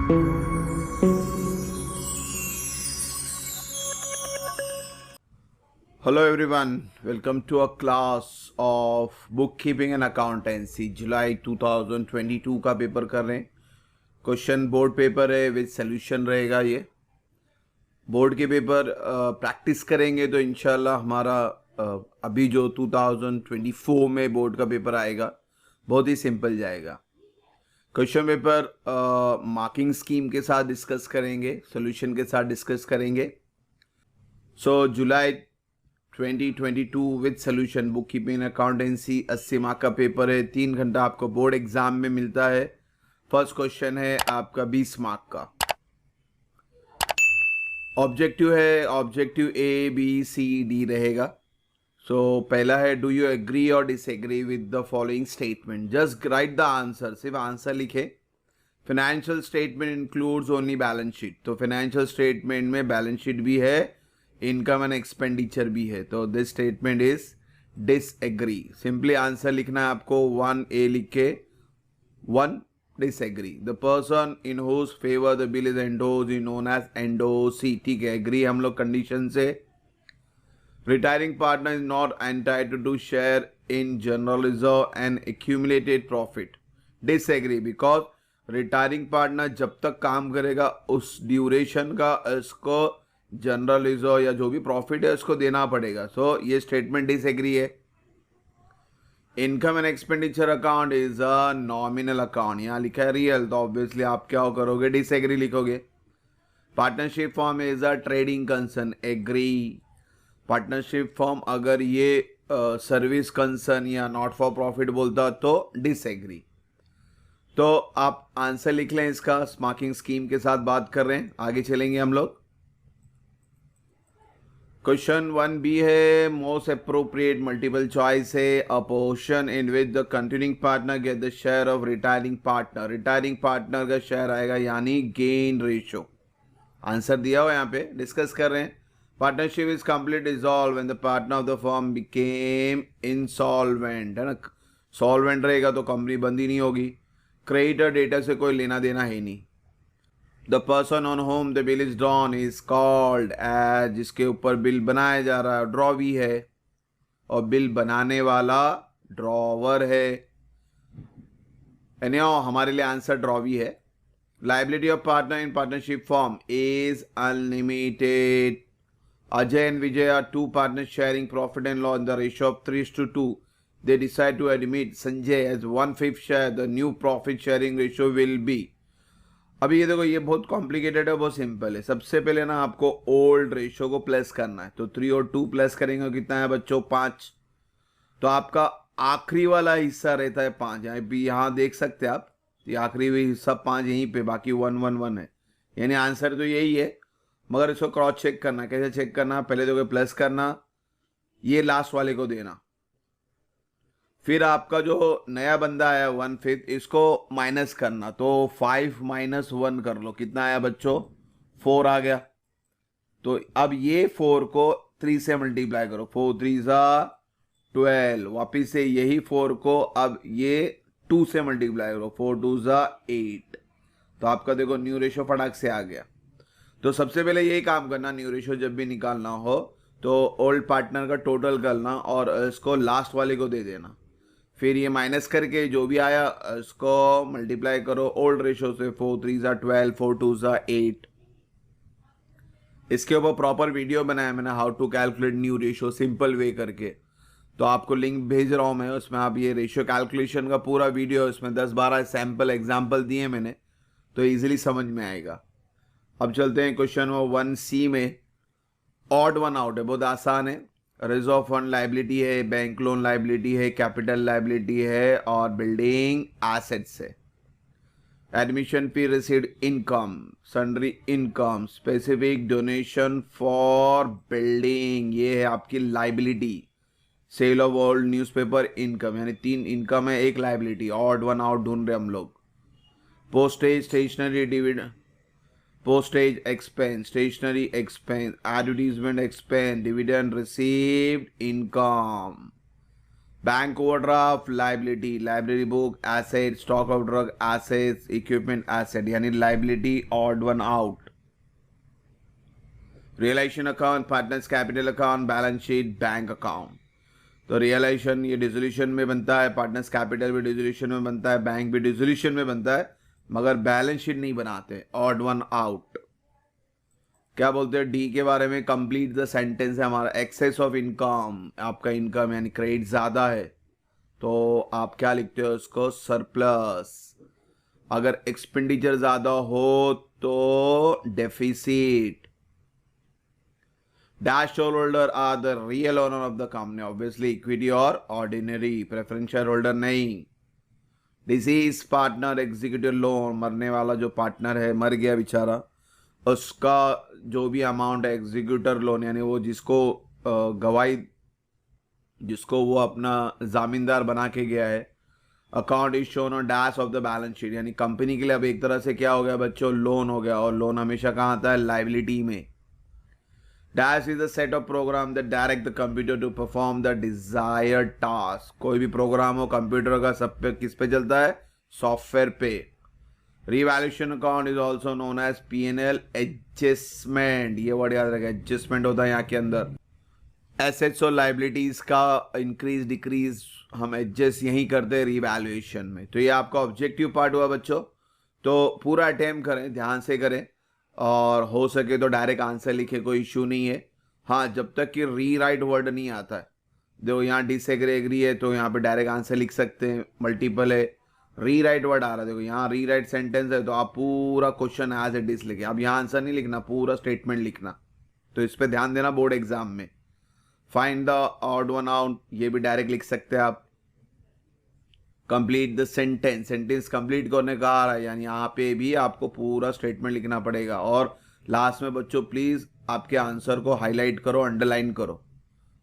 Hello everyone, welcome to a class of bookkeeping and accountancy. जुलाई 2022 का paper कर रहे हैं. क्वेश्चन बोर्ड पेपर है विद सोल्यूशन रहेगा. ये बोर्ड के पेपर प्रैक्टिस करेंगे तो इंशाल्लाह हमारा अभी जो 2024 में बोर्ड का पेपर आएगा बहुत ही सिंपल जाएगा. क्वेश्चन पेपर मार्किंग स्कीम के साथ डिस्कस करेंगे, सोल्यूशन के साथ डिस्कस करेंगे. सो जुलाई 2022 with solution book keeping accountancy 80 mark का पेपर है. 3 घंटा आपको बोर्ड एग्जाम में मिलता है. फर्स्ट क्वेश्चन है आपका 20 मार्क का. ऑब्जेक्टिव है, objective A B C D रहेगा. सो पहला है डू यू एग्री और disagree with the following statement. Just write the answer, सिर्फ आंसर लिखे. Financial statement includes only balance sheet. तो फाइनेंशियल स्टेटमेंट में बैलेंस शीट भी है, इनकम एंड एक्सपेंडिचर भी है. तो this statement is disagree. Simply answer लिखना है आपको. 1A लिख के 1 disagree. The person in whose favour the bill is endorsed is known as endorsee. ठीक है, एग्री हम लोग कंडीशन से. Retiring partner is not entitled to share in general reserve and accumulated profit. Disagree because retiring partner जब तक काम करेगा उस ड्यूरेशन का इसको जनरल रिजर्व या जो भी प्रॉफिट है उसको देना पड़ेगा. सो ये स्टेटमेंट डिसएग्री है. Income and expenditure account is a nominal account. यहाँ लिखा है रियल, तो ऑब्वियसली आप क्या करोगे, डिसएग्री लिखोगे. Partnership firm is a trading concern. Agree. Partnership firm अगर ये सर्विस कंसर्न या नॉट फॉर प्रॉफिट बोलता तो डिसएग्री. तो आप आंसर लिख लें इसका. मार्किंग स्कीम के साथ बात कर रहे हैं, आगे चलेंगे हम लोग. क्वेश्चन 1B है मोस्ट अप्रोप्रिएट मल्टीपल चॉइस है. अ portion in which the continuing partner get the share of retiring partner. Retiring partner का शेयर आएगा यानी गेन रेशो. आंसर दिया हुआ यहाँ पे, डिस्कस कर रहे हैं. Partnership is complete dissolve when the partner of the firm became insolvent. है ना, सॉल्वेंट रहेगा तो कंपनी बंद ही नहीं होगी. क्रेडिटर डेटा से कोई लेना देना है नहीं. The person on whom the bill is drawn is called as. जिसके ऊपर बिल बनाया जा रहा है ड्रॉ भी है, और बिल बनाने वाला ड्रॉवर है. एनीहाउ हमारे लिए आंसर ड्रॉ भी है. Liability of partner in partnership firm is unlimited. Ajay and Vijay are 2 partners sharing profit and loss in the ratio of 3:2. They decide to admit Sanjay as 1/5 share. The new profit sharing ratio will be. अभी ये देखो, ये बहुत complicated है, बहुत simple है. सबसे पहले ना आपको ओल्ड रेशियो को प्लस करना है. तो 3 और 2 प्लस करेंगे कितना है बच्चों, 5. तो आपका आखिरी वाला हिस्सा रहता है 5. यहाँ देख सकते हैं आप, ये आखिरी हिस्सा 5 यहीं पे, बाकी 1 1 1 है. यानी आंसर तो यही है, मगर इसको क्रॉस चेक करना. कैसे चेक करना, पहले देखो प्लस करना, ये लास्ट वाले को देना. फिर आपका जो नया बंदा आया 1/5, इसको माइनस करना. तो 5 - 1 कर लो, कितना आया बच्चों, 4 आ गया. तो अब ये 4 को 3 से मल्टीप्लाई करो. 4 3 12. वापिस से यही 4 को अब ये 2 से मल्टीप्लाई करो. 4 2 8. तो आपका देखो न्यू रेशो फटाक से आ गया. तो सबसे पहले यही काम करना, न्यू रेशो जब भी निकालना हो तो ओल्ड पार्टनर का टोटल करना और इसको लास्ट वाले को दे देना. फिर ये माइनस करके जो भी आया इसको मल्टीप्लाई करो ओल्ड रेशो से. 4 3 12, 4 2 8. इसके ऊपर प्रॉपर वीडियो बनाया मैंने, how to calculate new ratio simple way करके. तो आपको लिंक भेज रहा हूं मैं, उसमें आप ये रेशियो कैलकुलेशन का पूरा वीडियो, इसमें 10-12 सैंपल एग्जाम्पल दिए मैंने, तो इजीली समझ में आएगा. अब चलते हैं क्वेश्चन 1C में. ऑड वन आउट है, बहुत आसान है. रिजर्व फंड लाइबिलिटी है, बैंक लोन लाइबिलिटी है, कैपिटल लाइबिलिटी है और बिल्डिंग एसेट्स है. Admission fee received income, sundry income, specific donation for building, ये है आपकी liability. Sale of old newspaper income, यानी 3 इनकम है, 1 लाइबिलिटी. ऑड वन आउट ढूंढ रहे हम लोग. Postage stationery dividend, postage expense, stationery expense, advertisement expense, dividend received income. Bank overdraft liability, library book asset, stock of drug assets, equipment asset यानी liability odd one out. Realisation account, partners capital account, balance sheet, bank account. तो realisation ये dissolution में बनता है, partners capital भी dissolution में बनता है, बैंक भी डिसोल्यूशन में बनता है, मगर बैलेंस शीट नहीं बनाते, ऑड वन आउट। क्या बोलते हैं डी के बारे में, कंप्लीट द सेंटेंस है हमारा। एक्सेस ऑफ इनकम, आपका इनकम यानी क्रेडिट ज्यादा है तो आप क्या लिखते हो उसको, सरप्लस। अगर एक्सपेंडिचर ज्यादा हो तो deficit. Dash shareholder are the real owner of the company, obviously equity or ordinary, preference shareholder नहीं। Deceased partner executive loan, मरने वाला जो पार्टनर है, मर गया बेचारा, उसका जो भी अमाउंट है एग्जीक्यूटर लोन यानी वो जिसको गवाही, जिसको वो अपना जामींदार बना के गया है। Account is shown on dash of the balance sheet यानी कंपनी के लिए अब एक तरह से क्या हो गया बच्चों, लोन हो गया, और लोन हमेशा कहाँ आता है, लाइबिलिटी में। Dash is a set of program that direct the computer to perform the desired task। कोई भी प्रोग्राम हो कंप्यूटर का, सब पे किस पे चलता है, सॉफ्टवेयर पे। Revaluation account is also known as P&L adjustment, ये वर्ड याद रखें, एडजस्टमेंट होता है यहाँ के अंदर। एसेट्स और लाइबिलिटीज का इंक्रीज डिक्रीज हम एडजस्ट यही करते हैं रिवैल्यूएशन में। तो ये आपका ऑब्जेक्टिव पार्ट हुआ बच्चों, तो पूरा अटेम्प्ट करें, ध्यान से करें, और हो सके तो डायरेक्ट आंसर लिखे, कोई इशू नहीं है। हाँ, जब तक कि रीराइट वर्ड नहीं आता है, देखो यहाँ डिसएग्री एग्री है तो यहाँ पे डायरेक्ट आंसर लिख सकते हैं, मल्टीपल है, रीराइट वर्ड आ रहा है, देखो यहाँ रीराइट सेंटेंस है तो आप पूरा क्वेश्चन एज इट इज लिखे, अब यहाँ आंसर नहीं लिखना, पूरा स्टेटमेंट लिखना। तो इस पर ध्यान देना बोर्ड एग्जाम में। Find the odd one out, ये भी डायरेक्ट लिख सकते हैं आप। Complete the sentence, sentence complete करने का आ रहा है यानी यहाँ पे भी आपको पूरा स्टेटमेंट लिखना पड़ेगा। और लास्ट में बच्चों प्लीज आपके आंसर को हाईलाइट करो, अंडरलाइन करो।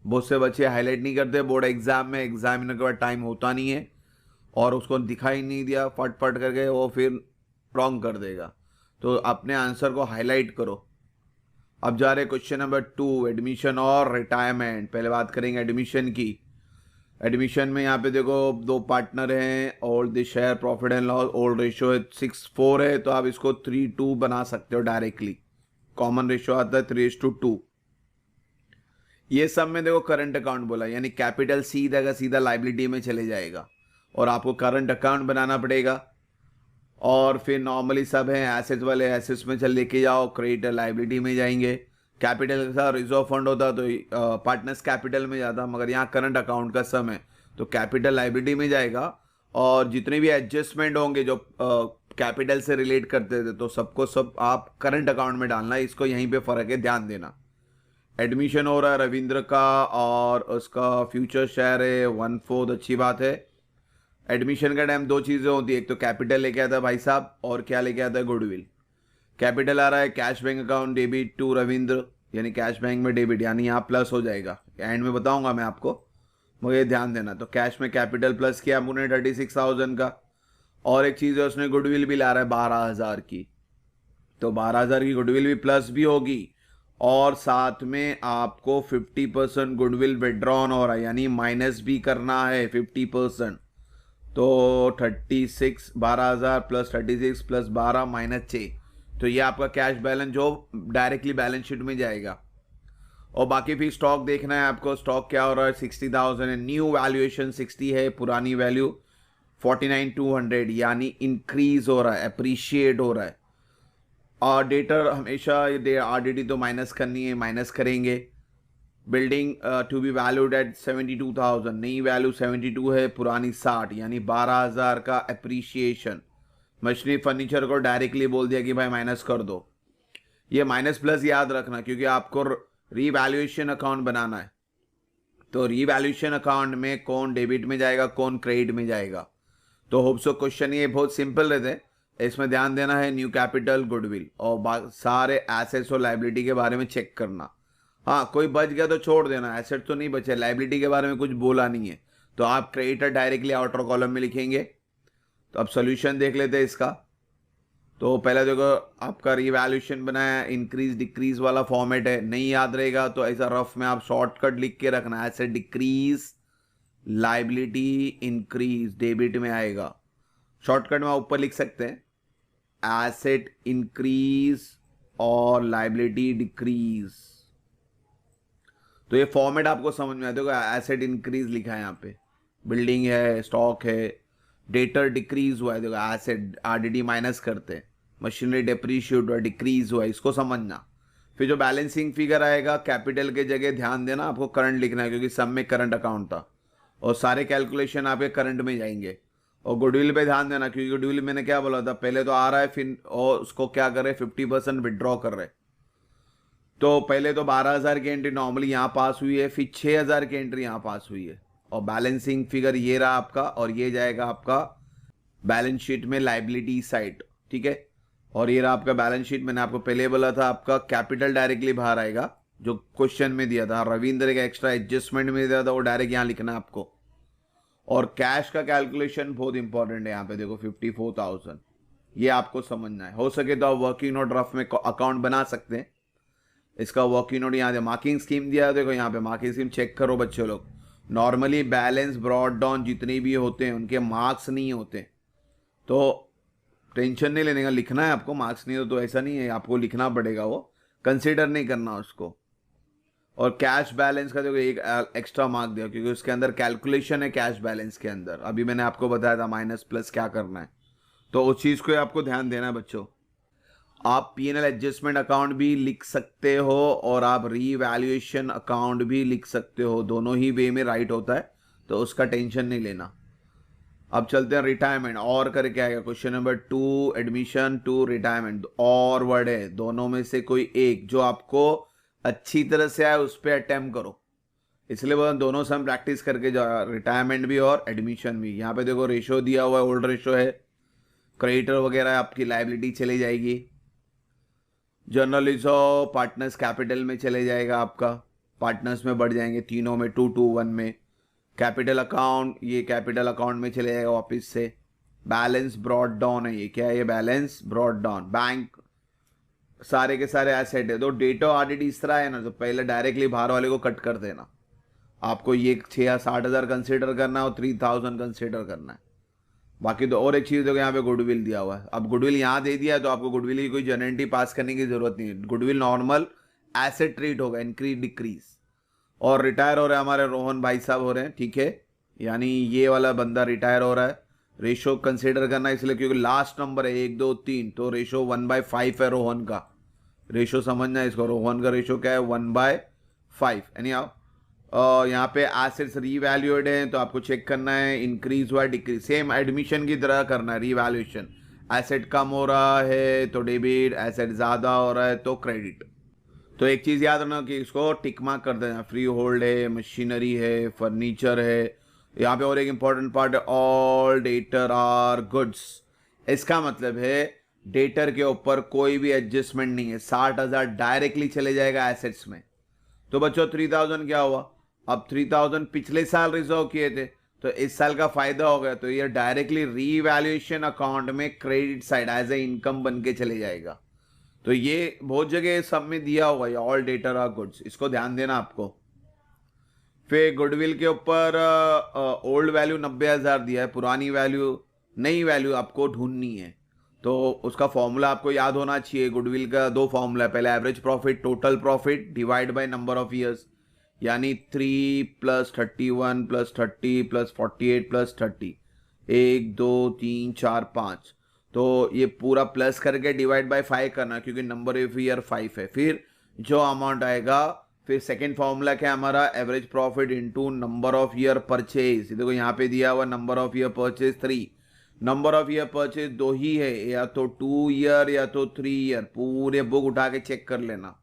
बहुत से बच्चे हाईलाइट नहीं करते बोर्ड एग्जाम में, एग्जामिनर के बाद टाइम होता नहीं है और उसको दिखाई नहीं दिया फट फट करके वो फिर रॉन्ग कर देगा। तो अपने आंसर को हाईलाइट करो। अब जा रहे क्वेश्चन नंबर 2, एडमिशन और रिटायरमेंट। पहले बात करेंगे एडमिशन की। एडमिशन में यहाँ पे देखो दो पार्टनर हैं, old the share profit and loss, old ratio है 6:4 है, तो आप इसको 3:2 बना सकते हो डायरेक्टली। कॉमन रेशियो आता है 3:2। ये सब में देखो करंट अकाउंट बोला यानी कैपिटल सीधा का सीधा लाइबिलिटी में चले जाएगा और आपको करंट अकाउंट बनाना पड़ेगा। और फिर नॉर्मली सब है एसेट्स वाले एसेट्स में चल लेके जाओ, क्रेडिटर लाइबिलिटी में जाएंगे। कैपिटल के साथ रिजर्व फंड होता तो पार्टनर्स कैपिटल में जाता, मगर यहाँ करंट अकाउंट का सम है तो कैपिटल लाइबिलिटी में जाएगा। और जितने भी एडजस्टमेंट होंगे जो कैपिटल से रिलेट करते थे तो सबको सब आप करंट अकाउंट में डालना है, इसको यहीं पे फर्क है, ध्यान देना। एडमिशन हो रहा है रविंद्र का और उसका फ्यूचर शेयर है 1/4, अच्छी बात है। एडमिशन का टाइम दो चीज़ें होती है, एक तो कैपिटल लेके आता है भाई साहब और क्या लेके आता है, गुडविल। कैपिटल आ रहा है cash bank account debit to Ravindra यानी कैश बैंक में डेबिट यानी यहाँ प्लस हो जाएगा, एंड में बताऊंगा मैं आपको, मगर ये ध्यान देना। तो कैश में कैपिटल प्लस किया हमने 36,000 का, और एक चीज़ है उसने गुडविल भी ला रहा है 12,000 की, तो 12,000 की गुडविल भी प्लस भी होगी और साथ में आपको 50% गुडविल विड्रॉन हो रहा है यानी माइनस भी करना है 50%। तो 36 12,000 प्लस 36 प्लस 12 माइनस 6, तो ये आपका कैश बैलेंस जो डायरेक्टली बैलेंस शीट में जाएगा। और बाकी फिर स्टॉक देखना है आपको, स्टॉक क्या हो रहा है 60,000 है, न्यू वैल्यूएशन 60 है, पुरानी वैल्यू 49,200 यानी इंक्रीज हो रहा है, अप्रिशिएट हो रहा है। और डेटर हमेशा ये RDD तो माइनस करनी है, माइनस करेंगे। Building to be valued at 72,000, नई वैल्यू 72 है, पुरानी 60 यानी 12,000 का अप्रिशिएशन। मशीनरी फर्नीचर को डायरेक्टली बोल दिया कि भाई माइनस कर दो, ये माइनस प्लस याद रखना क्योंकि आपको रीवैल्यूएशन अकाउंट बनाना है। तो रीवैल्यूएशन अकाउंट में कौन डेबिट में जाएगा कौन क्रेडिट में जाएगा। तो होप सो क्वेश्चन ये बहुत सिंपल रहते हैं, इसमें ध्यान देना है न्यू कैपिटल गुडविल और सारे एसेट्स और लाइबिलिटी के बारे में चेक करना। हाँ कोई बच गया तो छोड़ देना, एसेट तो नहीं बचे, लाइबिलिटी के बारे में कुछ बोला नहीं है तो आप क्रेडिटर डायरेक्टली आउटर कॉलम में लिखेंगे। तो अब सोल्यूशन देख लेते हैं इसका। तो पहले देखो आपका रिवैल्यूएशन बनाया, इंक्रीज डिक्रीज वाला फॉर्मेट है, नहीं याद रहेगा तो ऐसा रफ में आप शॉर्टकट लिख के रखना, asset decrease liability increase debit में आएगा। शॉर्टकट में ऊपर लिख सकते हैं एसेट इंक्रीज और लाइबिलिटी डिक्रीज। तो ये फॉर्मेट आपको समझ में आता है। एसेट इंक्रीज लिखा है यहाँ पे, बिल्डिंग है, स्टॉक है। डेटर डिक्रीज हुआ है, देखो एसेट आरडीडी माइनस करते हैं, मशीनरी डेप्रीशिएट हुआ, डिक्रीज हुआ है, इसको समझना। फिर जो बैलेंसिंग फिगर आएगा कैपिटल के जगह ध्यान देना, आपको करंट लिखना है क्योंकि सब में करंट अकाउंट था और सारे कैलकुलेशन आपके करंट में जाएंगे। और गुडविल पे ध्यान देना क्योंकि गुडविल मैंने क्या बोला था, पहले तो आ रहा है फिर और उसको क्या कर रहे 50% विड्रॉ कर रहे। तो पहले तो 12,000 की एंट्री नॉर्मली यहाँ पास हुई है, फिर 6,000 की एंट्री यहाँ पास हुई है और बैलेंसिंग फिगर ये रहा आपका और ये जाएगा आपका बैलेंस शीट में लाइबिलिटी साइड, ठीक है। और ये रहा आपका बैलेंस शीट। मैंने आपको पहले बोला था आपका कैपिटल डायरेक्टली बाहर आएगा, जो क्वेश्चन में दिया था रविंद्र का एक्स्ट्रा एडजस्टमेंट में दिया था वो डायरेक्ट यहाँ लिखना है आपको। और कैश का कैलकुलेशन बहुत इंपॉर्टेंट है यहाँ पे, देखो 54,000 ये आपको समझना है। हो सके तो आप वर्किंग नोट रफ में अकाउंट बना सकते हैं। इसका वर्किंग नोट यहाँ मार्किंग स्कीम दिया है, देखो यहाँ पे मार्किंग स्कीम चेक करो बच्चे लोग। नॉर्मली बैलेंस ब्रॉड डाउन जितने भी होते हैं उनके मार्क्स नहीं होते, तो टेंशन नहीं लेने का, लिखना है आपको। मार्क्स नहीं हो तो ऐसा नहीं है, आपको लिखना पड़ेगा, वो कंसिडर नहीं करना उसको। और कैश बैलेंस का देखो एक एक्स्ट्रा मार्क दिया क्योंकि उसके अंदर कैलकुलेशन है कैश बैलेंस के अंदर। अभी मैंने आपको बताया था माइनस प्लस क्या करना है, तो उस चीज़ को आपको ध्यान देना है बच्चों। आप पीएनएल एडजस्टमेंट अकाउंट भी लिख सकते हो और आप रीवैल्यूएशन अकाउंट भी लिख सकते हो, दोनों ही वे में राइट होता है, तो उसका टेंशन नहीं लेना। अब चलते हैं रिटायरमेंट। और करके आएगा question number 2, admission to retirement. और वर्ड है, दोनों में से कोई एक जो आपको अच्छी तरह से आए उस पर अटेम्प्ट करो, इसलिए बोला दोनों से हम प्रैक्टिस करके जाओ, रिटायरमेंट भी और एडमिशन भी। यहाँ पे देखो रेशो दिया हुआ है, ओल्ड रेशो है, क्रेडिटर वगैरह आपकी लाइबिलिटी चली जाएगी। जनरल रिजर्व पार्टनर्स कैपिटल में चले जाएगा आपका, पार्टनर्स में बढ़ जाएंगे तीनों में 2-2-1 में। कैपिटल अकाउंट ये कैपिटल अकाउंट में चले जाएगा वापिस से। बैलेंस ब्रॉड डाउन है, ये क्या है, ये बैलेंस ब्रॉड डाउन। बैंक सारे के सारे एसेट है, तो डेटा ऑडिट इस तरह है ना, तो पहले डायरेक्टली बाहर वाले को कट कर देना। आपको ये 6 या 60,000 कंसिडर करना है और 3,000 कंसिडर करना है। बाकी तो और एक चीज़ देखो यहाँ पे गुडविल दिया हुआ है। अब गुडविल यहाँ दे दिया है तो आपको गुडविल की कोई जनरेटी पास करने की जरूरत नहीं है। गुडविल नॉर्मल एसेट ट्रीट होगा, इंक्रीज डिक्रीज। और रिटायर हो रहे हैं हमारे रोहन भाई साहब हो रहे हैं, ठीक है, यानी ये वाला बंदा रिटायर हो रहा है। रेशो कंसिडर करना इसलिए क्योंकि लास्ट नंबर है 1 2 3, तो रेशो 1/5 है रोहन का। रेशो समझना है इसको, रोहन का रेशो क्या है 1/5। यानी आप यहाँ पे एसेट्स रीवैल्यूएड हैं तो आपको चेक करना है इंक्रीज हुआ डिक्रीज, सेम एडमिशन की तरह करना है रीवैल्यूएशन। एसेट कम हो रहा है तो डेबिट, एसेट ज़्यादा हो रहा है तो क्रेडिट। तो एक चीज़ याद रखना कि इसको टिक मार्क कर देना, फ्री होल्ड है, मशीनरी है, फर्नीचर है। यहाँ पे और एक इंपॉर्टेंट पार्ट है, ऑल डेटर आर गुड्स। इसका मतलब है डेटर के ऊपर कोई भी एडजस्टमेंट नहीं है, 60,000 डायरेक्टली चले जाएगा एसेट्स में। तो बच्चों 3,000 क्या हुआ, अब 3,000 पिछले साल रिजर्व किए थे तो इस साल का फायदा हो गया, तो ये डायरेक्टली रीवैल्यूएशन अकाउंट में credit side as a income बन के चले जाएगा। तो ये बहुत जगह सब में दिया हुआ है, ऑल डेटर आर गुड्स, इसको ध्यान देना आपको। फिर गुडविल के ऊपर ओल्ड वैल्यू 90,000 दिया है, पुरानी वैल्यू नई वैल्यू आपको ढूंढनी है, तो उसका फॉर्मूला आपको याद होना चाहिए। गुडविल का 2 फॉर्मूला है, पहले average profit total profit divide by number of years, यानी 3 + 31 + 30 + 48 + 30, 1 2 3 4 5, तो ये पूरा प्लस करके डिवाइड बाय 5 करना क्योंकि नंबर ऑफ ईयर 5 है। फिर जो अमाउंट आएगा, फिर सेकेंड फॉर्मूला क्या है हमारा, average profit into number of year purchase. देखो यहाँ पे दिया हुआ number of year purchase 3, number of year purchase 2 ही है, या तो 2 ईयर या तो 3 ईयर, पूरे बुक उठा के चेक कर लेना।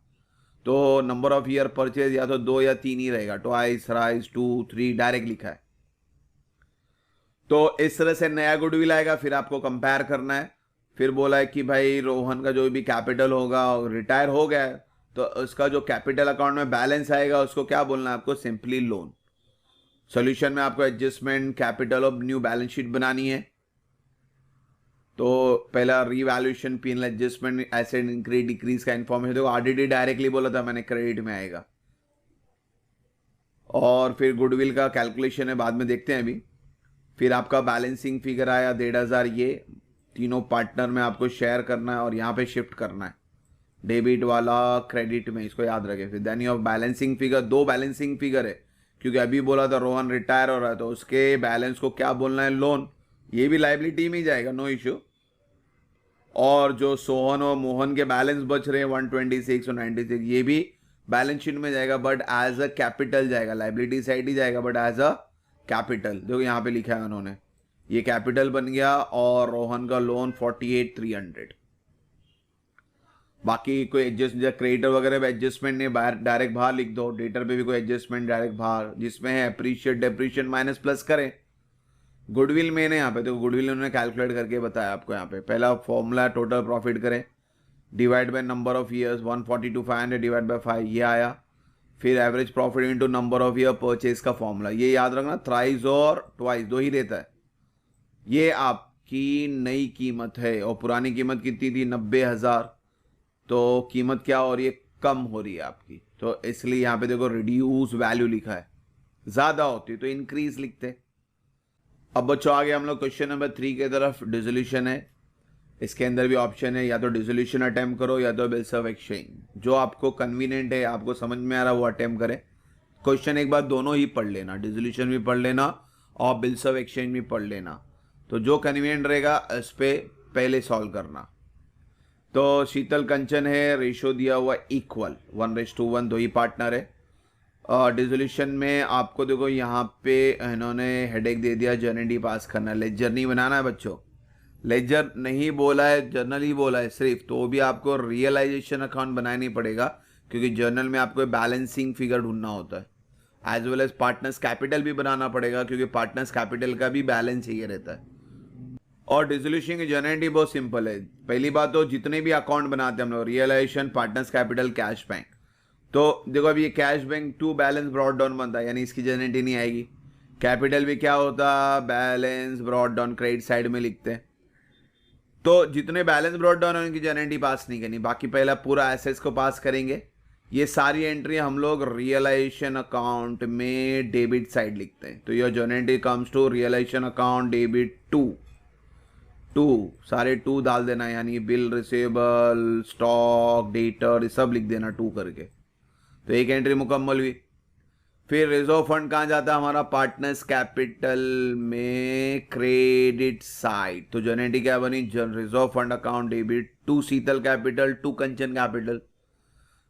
तो नंबर ऑफ ईयर परचेज या तो 2 या 3 ही रहेगा, ट्वाइस, राइस, 2 3 डायरेक्ट लिखा है। तो इस तरह से नया गुडविल आएगा, फिर आपको कंपेयर करना है। फिर बोला है कि भाई रोहन का जो भी कैपिटल होगा रिटायर हो गया है तो उसका जो कैपिटल अकाउंट में बैलेंस आएगा उसको क्या बोलना है आपको, सिंपली लोन। सॉल्यूशन में आपको adjustment capital of new balance sheet बनानी है, तो पहला revaluation, PNL adjustment, asset increase decrease का इन्फॉर्मेशन। देखो आरडीडी डायरेक्टली बोला था मैंने, क्रेडिट में आएगा। और फिर गुडविल का कैलकुलेशन है, बाद में देखते हैं अभी। फिर आपका बैलेंसिंग फिगर आया 1,500, ये तीनों पार्टनर में आपको शेयर करना है और यहाँ पे शिफ्ट करना है डेबिट वाला क्रेडिट में, इसको याद रखें। फिर then your balancing figure, 2 balancing figure है क्योंकि अभी बोला था रोहन रिटायर हो रहा है तो उसके बैलेंस को क्या बोलना है, लोन, ये भी लाइबिलिटी में ही जाएगा, नो इश्यू। और जो सोहन और मोहन के बैलेंस बच रहे हैं 126 और 96, ये भी बैलेंस शीट में जाएगा बट एज अ कैपिटल जाएगा, लाइबिलिटी साइड ही जाएगा बट एज अ कैपिटल। देखो यहाँ पे लिखा है उन्होंने, ये कैपिटल बन गया और रोहन का लोन 48,300। बाकी कोई एडजस्ट, क्रेडिटर वगैरह पे एडजस्टमेंट नहीं, डायरेक्ट बाहर लिख दो। डेटर पे भी कोई एडजस्टमेंट डायरेक्ट बाहर, जिसमें है अप्रिशिएट डेप्रिशिएट माइनस प्लस करें। गुडविल में यहाँ पे देखो, गुडविल उन्होंने कैलकुलेट करके बताया आपको। यहाँ पे पहला फॉर्मूला टोटल प्रॉफिट करें, divide by number of years, 142,500 divide by 5, ये आया। फिर average profit into number of year purchase का फॉर्मूला, ये याद रखना, थ्राइस और ट्वाइस दो ही रहता है। ये आपकी नई कीमत है और पुरानी कीमत कितनी थी, 90,000, तो कीमत क्या हो रही है, कम हो रही है आपकी, तो इसलिए यहाँ पे देखो रिड्यूस वैल्यू लिखा है, ज्यादा होती तो इंक्रीज लिखते। अब बच्चों आगे हम लोग क्वेश्चन नंबर 3 की तरफ। डिसोल्यूशन है, इसके अंदर भी ऑप्शन है, या तो डिसोल्यूशन अटेम्प्ट करो या तो बिल्स ऑफ एक्सचेंज, जो आपको कन्वीनियंट है, आपको समझ में आ रहा है वो अटेम्प्ट करें। क्वेश्चन एक बार दोनों ही पढ़ लेना, डिसोल्यूशन भी पढ़ लेना और बिल्स ऑफ एक्सचेंज भी पढ़ लेना, तो जो कन्वीनियंट रहेगा इस पर पहले सॉल्व करना। तो शीतल कंचन है, रेशो दिया हुआ इक्वल 1:1, दो ही पार्टनर है। डिसोल्यूशन में आपको देखो यहाँ पे इन्होंने हेडेक दे दिया, जर्नल पास करना है, लेजर नहीं बनाना है बच्चों, लेजर नहीं बोला है, जर्नल ही बोला है सिर्फ, तो भी आपको रियलाइजेशन अकाउंट बनाना नहीं पड़ेगा क्योंकि जर्नल में आपको बैलेंसिंग फिगर ढूंढना होता है। As well as partners capital भी बनाना पड़ेगा क्योंकि पार्टनर्स कैपिटल का भी बैलेंस चाहिए रहता है। और डिसोल्यूशन की जर्नलिटी बहुत सिंपल है। पहली बात तो जितने भी अकाउंट बनाते हैं हम लोग, realisation, partners capital, cash bank, तो देखो अभी ये cash bank to balance brought down बनता है, यानी इसकी जर्नलिटी नहीं आएगी। कैपिटल भी क्या होता, balance brought down, credit side में लिखते हैं। तो जितने बैलेंस ब्रॉड डाउन है उनकी जर्नलिटी पास नहीं करनी, बाकी पहला पूरा एसेट्स को पास करेंगे। ये सारी एंट्री हम लोग रियलाइजेशन अकाउंट में डेबिट साइड लिखते हैं, तो your journal entry comes to realisation account debit to, सारे 2 डाल देना, यानी बिल, रिसीवेबल, स्टॉक, डेटर, ये सब लिख देना 2 करके, तो एक एंट्री मुकम्मल हुई। फिर रिजर्व फंड कहाँ जाता है हमारा, पार्टनर्स कैपिटल में क्रेडिट साइड, तो जर्नलिटी क्या बनी, reserve fund account debit to Sheetal capital, to Kanchan capital.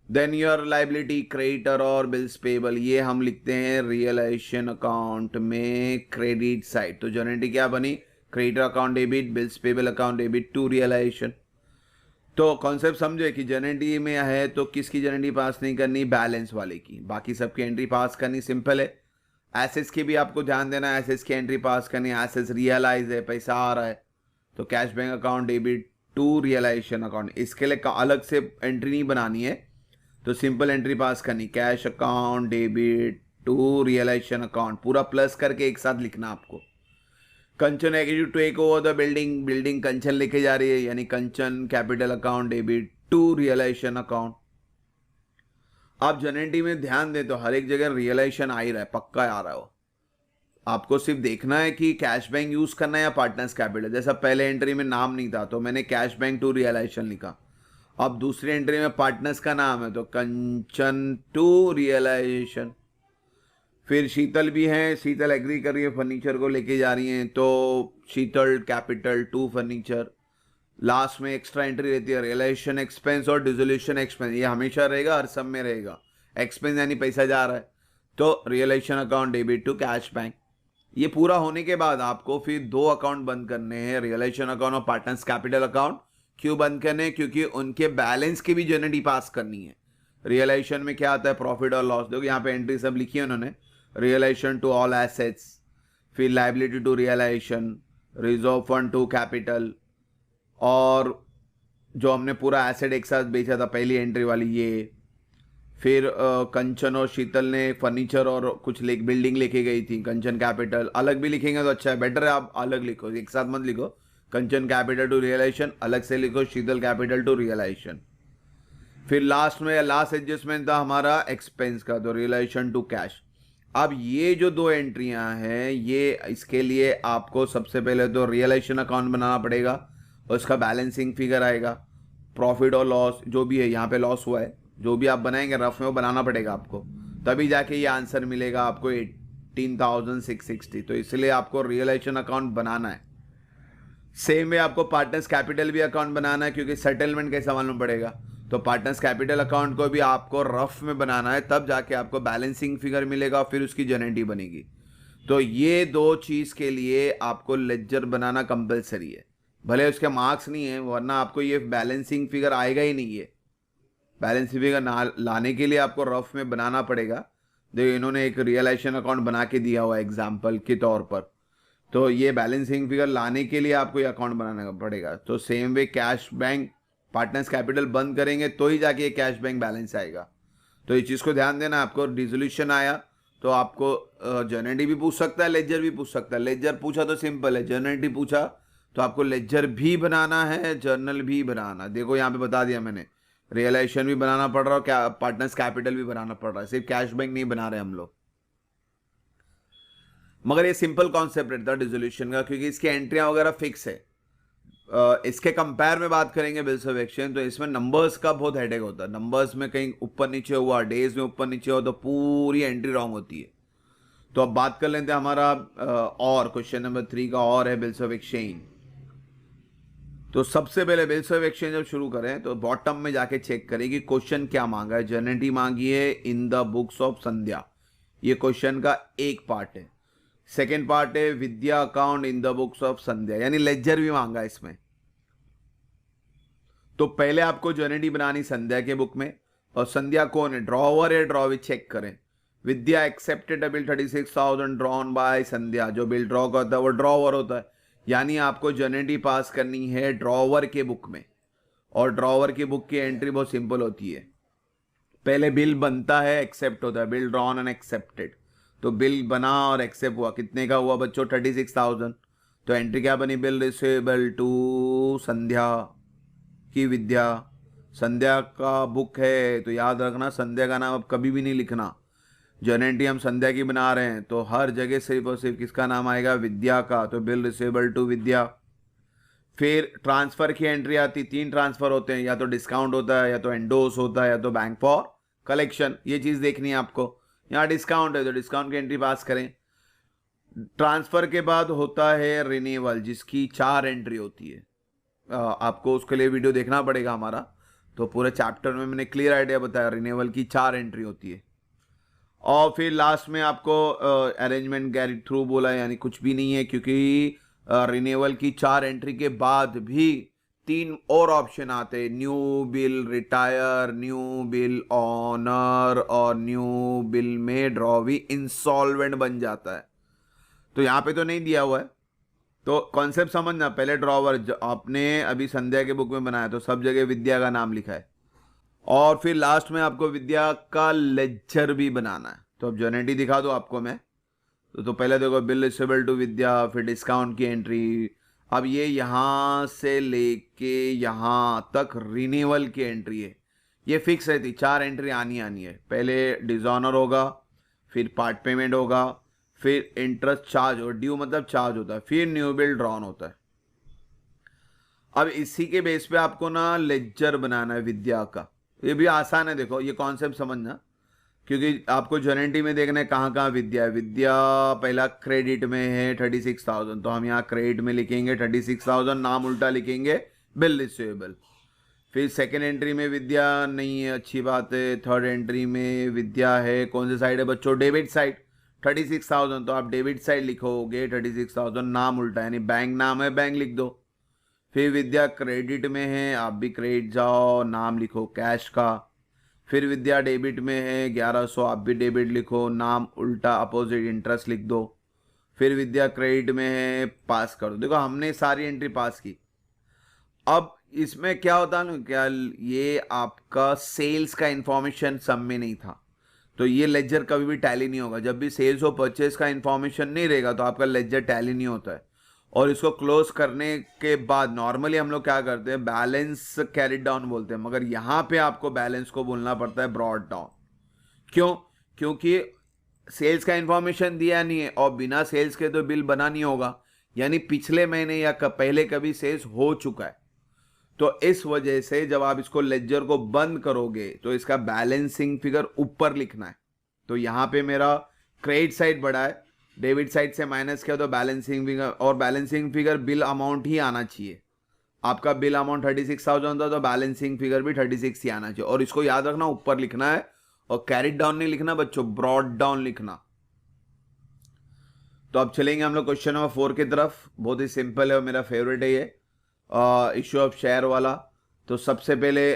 Then your liability creditor और बिल्स पेबल, ये हम लिखते हैं रियलाइजेशन अकाउंट में क्रेडिट साइड, तो जर्नलिटी क्या बनी, creditor account debit, bills payable account debit to realisation. तो कॉन्सेप्ट समझे कि जर्नलिटी में है तो किसकी जर्नलिटी पास नहीं करनी, बैलेंस वाले की, बाकी सबकी एंट्री पास करनी, सिंपल है। एसेट्स की भी आपको ध्यान देना है, एसेट्स की एंट्री पास करनी, एसेट्स रियलाइज है, पैसा आ रहा है, तो cash bank account debit to realisation account, इसके लिए अलग से एंट्री नहीं बनानी है, तो सिंपल एंट्री पास करनी, cash account debit to realisation account, पूरा प्लस करके एक साथ लिखना आपको। Kanchan agree to take over the building, building Kanchan लेके जा रही है, यानी Kanchan capital account debit to realisation account. आप जर्नलिटी में ध्यान दें तो हर एक जगह रियलाइजेशन आ ही रहा है, पक्का आ रहा है वो, आपको सिर्फ देखना है कि कैश बैंक यूज करना है या पार्टनर्स कैपिटल। जैसा पहले एंट्री में नाम नहीं था तो मैंने कैश बैंक टू रियलाइजेशन लिखा, अब दूसरी एंट्री में पार्टनर्स का नाम है तो कंचन टू रियलाइजेशन। फिर शीतल भी है, शीतल एग्री कर रही है, फर्नीचर को लेके जा रही हैं, तो शीतल कैपिटल टू फर्नीचर। लास्ट में एक्स्ट्रा एंट्री रहती है रियलाइजेशन एक्सपेंस और डिसोल्यूशन एक्सपेंस, ये हमेशा रहेगा, हर सब में रहेगा, एक्सपेंस यानी पैसा जा रहा है, तो realisation account debit to cash bank. ये पूरा होने के बाद आपको फिर 2 अकाउंट बंद करने हैं, रियलाइजेशन अकाउंट और पार्टनर्स कैपिटल अकाउंट। क्यों बंद करने, क्योंकि उनके बैलेंस की भी जर्नलिटी पास करनी है। रियलाइजेशन में क्या आता है, प्रॉफिट और लॉस, देखो यहाँ पे एंट्री सब लिखी है उन्होंने, रियलाइजेशन टू ऑल एसेट्स, फिर liability to realisation, reserve fund to capital, और जो हमने पूरा एसेट एक साथ बेचा था पहली एंट्री वाली ये। फिर कंचन और शीतल ने फर्नीचर और कुछ बिल्डिंग लेके गई थी, कंचन कैपिटल, अलग भी लिखेंगे तो अच्छा है, बेटर है आप अलग लिखो, एक साथ मत लिखो, कंचन कैपिटल टू रियलाइजेशन अलग से लिखो, शीतल कैपिटल टू रियलाइजेशन। फिर लास्ट में लास्ट एडजस्टमेंट था हमारा एक्सपेंस का, तो रियलाइजेशन टू कैश। अब ये जो दो एंट्रियां हैं, ये इसके लिए आपको सबसे पहले तो रियलाइजेशन अकाउंट बनाना पड़ेगा, उसका बैलेंसिंग फिगर आएगा, प्रॉफिट और लॉस जो भी है, यहाँ पे लॉस हुआ है, जो भी आप बनाएंगे रफ में वो बनाना पड़ेगा आपको, तभी जाके ये आंसर मिलेगा आपको 18,660। तो इसलिए आपको रियलाइजेशन अकाउंट बनाना है। सेम वे आपको पार्टनर्स कैपिटल भी अकाउंट बनाना है, क्योंकि सेटलमेंट कैसे मालूम पड़ेगा, तो पार्टनर्स कैपिटल अकाउंट को भी आपको रफ में बनाना है, तब जाके आपको बैलेंसिंग फिगर मिलेगा, फिर उसकी जनरेटी बनेगी। तो ये दो चीज के लिए आपको लेजर बनाना कंपलसरी है, भले उसके मार्क्स नहीं है, वरना आपको ये बैलेंसिंग फिगर आएगा ही नहीं। है बैलेंसिंग फिगर लाने के लिए आपको रफ में बनाना पड़ेगा। देखो इन्होंने एक रियलाइजेशन अकाउंट बना के दिया हुआ है एग्जाम्पल के तौर पर, तो ये बैलेंसिंग फिगर लाने के लिए आपको ये अकाउंट बनाना पड़ेगा। तो same way cash bank partners capital बंद करेंगे तो ही जाके ये कैश बैंक बैलेंस आएगा। तो ये चीज़ को ध्यान देना। आपको डिसोल्यूशन आया तो आपको जर्नलिटी भी पूछ सकता है, लेजर भी पूछ सकता है। लेजर पूछा तो सिंपल है, जर्नलिटी पूछा तो आपको लेजर भी बनाना है, जर्नल भी बनाना। देखो यहाँ पे बता दिया मैंने, रियलाइजेशन भी बनाना पड़ रहा है, क्या पार्टनर्स कैपिटल भी बनाना पड़ रहा है, सिर्फ कैश बैंक नहीं बना रहे हम लोग। मगर ये सिंपल कॉन्सेप्ट रहता है डिसोल्यूशन का, क्योंकि इसकी एंट्रियां वगैरह फिक्स है। इसके कंपेयर में बात करेंगे बिल्स ऑफ एक्सचेंज, तो इसमें नंबर्स का बहुत हेडेक होता है। नंबर्स में कहीं ऊपर नीचे हुआ, डेज में ऊपर नीचे हुआ, तो पूरी एंट्री रॉन्ग होती है। तो अब बात कर लेते हैं हमारा और क्वेश्चन नंबर 3 का, और है बिल्स ऑफ एक्सचेंज। तो सबसे पहले बिल्स ऑफ एक्सचेंज जब शुरू करें तो बॉटम में जाके चेक करें कि क्वेश्चन क्या मांगा है। जर्नलिटी मांगी है in the books of Sandhya, ये क्वेश्चन का एक पार्ट है। सेकेंड पार्ट है Vidya account in the books of Sandhya, यानी लेजर भी मांगा है इसमें। तो पहले आपको जर्नलिटी बनानी संध्या के बुक में, और संध्या कौन है, ड्रॉवर है, ड्रॉ चेक करें। विद्या एक्सेप्टेड बिल 36,000 ड्रॉन बाय संध्या, जो बिल ड्रॉ करता है वो ड्रॉवर होता है, यानी आपको जर्नलिटी पास करनी है ड्रॉवर के बुक में। और ड्रॉवर की बुक की एंट्री बहुत सिंपल होती है, पहले बिल बनता है, एक्सेप्ट होता है, बिल ड्रॉन एंड एक्सेप्टेड। तो बिल बना और एक्सेप्ट हुआ, कितने का हुआ बच्चों, 36,000। तो एंट्री क्या बनी, बिल रिसीवेबल टू संध्या की विद्या। संध्या का बुक है तो याद रखना संध्या का नाम अब कभी भी नहीं लिखना। जर्नलिटी हम संध्या की बना रहे हैं तो हर जगह सिर्फ और सिर्फ किसका नाम आएगा, विद्या का। तो बिल रिसीवेबल टू विद्या। फिर ट्रांसफर की एंट्री आती, 3 ट्रांसफर होते हैं, या तो डिस्काउंट होता है, या तो एंडोस होता है, या तो बैंक फॉर कलेक्शन। ये चीज देखनी है आपको। यहाँ डिस्काउंट है तो डिस्काउंट की एंट्री पास करें। ट्रांसफर के बाद होता है रिन्यूअल, जिसकी 4 एंट्री होती है। आपको उसके लिए वीडियो देखना पड़ेगा हमारा, तो पूरे चैप्टर में मैंने क्लियर आइडिया बताया। रिन्यूअल की 4 एंट्री होती है। और फिर लास्ट में आपको अरेंजमेंट कैरी थ्रू बोला है, यानी कुछ भी नहीं है, क्योंकि रिन्यूअल की 4 एंट्री के बाद भी 3 और ऑप्शन आते हैं, new bill retire, new bill honour, और न्यू बिल में ड्रॉ भी इंसॉल्वेंट बन जाता है। तो यहाँ पे तो नहीं दिया हुआ है, तो कॉन्सेप्ट समझना। पहले ड्रॉवर आपने अभी संध्या के बुक में बनाया तो सब जगह विद्या का नाम लिखा है, और फिर लास्ट में आपको विद्या का लेजर भी बनाना है। तो अब जर्नलिटी दिखा दो आपको मैं, तो पहले देखो बिल रिसीवेबल टू विद्या, फिर डिस्काउंट की एंट्री। अब ये यहाँ से लेके यहाँ तक रिन्यूअल की एंट्री है, ये फिक्स रहती, 4 एंट्री आनी है। पहले डिसऑनर होगा, फिर पार्ट पेमेंट होगा, फिर इंटरेस्ट चार्ज, और ड्यू मतलब चार्ज होता है, फिर न्यू बिल ड्रॉन होता है। अब इसी के बेस पे आपको ना लेजर बनाना है विद्या का। ये भी आसान है, देखो ये कॉन्सेप्ट समझना, क्योंकि आपको जर्नलिटी में देखना है कहाँ कहाँ विद्या है। विद्या पहला क्रेडिट में है 36,000, तो हम यहाँ क्रेडिट में लिखेंगे 36,000, नाम उल्टा लिखेंगे बिल रिसीवेबल। फिर सेकेंड एंट्री में विद्या नहीं है, अच्छी बात है। थर्ड एंट्री में विद्या है, कौन सी साइड है बच्चों, डेबिट साइड, 36,000, तो आप डेबिट साइड लिखोगे 36,000, नाम उल्टा, यानी बैंक नाम है, बैंक लिख दो। फिर विद्या क्रेडिट में है, आप भी क्रेडिट जाओ, नाम लिखो कैश का। फिर विद्या डेबिट में है 1100, आप भी डेबिट लिखो, नाम उल्टा अपोजिट इंटरेस्ट लिख दो। फिर विद्या क्रेडिट में है, पास कर दो। देखो हमने सारी एंट्री पास की। अब इसमें क्या होता है ना, क्या ये आपका सेल्स का इंफॉर्मेशन सब में नहीं था, तो ये लेजर कभी भी टैली नहीं होगा। जब भी सेल्स और परचेज का इंफॉर्मेशन नहीं रहेगा तो आपका लेजर टैली नहीं होता है। और इसको क्लोज करने के बाद नॉर्मली हम लोग क्या करते हैं, बैलेंस कैरी डाउन बोलते हैं, मगर यहाँ पे आपको बैलेंस को बोलना पड़ता है ब्रॉड डाउन। क्यों? क्योंकि सेल्स का इंफॉर्मेशन दिया नहीं है और बिना सेल्स के तो बिल बना नहीं होगा, यानी पिछले महीने या पहले कभी सेल्स हो चुका है। तो इस वजह से जब आप इसको लेजर को बंद करोगे तो इसका बैलेंसिंग फिगर ऊपर लिखना है। तो यहाँ पे मेरा क्रेडिट साइड बढ़ा है, डेबिट साइड से माइनस किया तो बैलेंसिंग फिगर, और बैलेंसिंग फिगर बिल अमाउंट ही आना चाहिए। आपका बिल अमाउंट 36,000 था तो बैलेंसिंग फिगर भी 36 ही आना चाहिए। और इसको याद रखना ऊपर लिखना है और कैरिड डाउन नहीं लिखना बच्चों, ब्रॉड डाउन लिखना। तो अब चलेंगे हम लोग क्वेश्चन नंबर 4 की तरफ। बहुत ही सिंपल है और मेरा फेवरेट है ये, इश्यू ऑफ शेयर वाला। तो सबसे पहले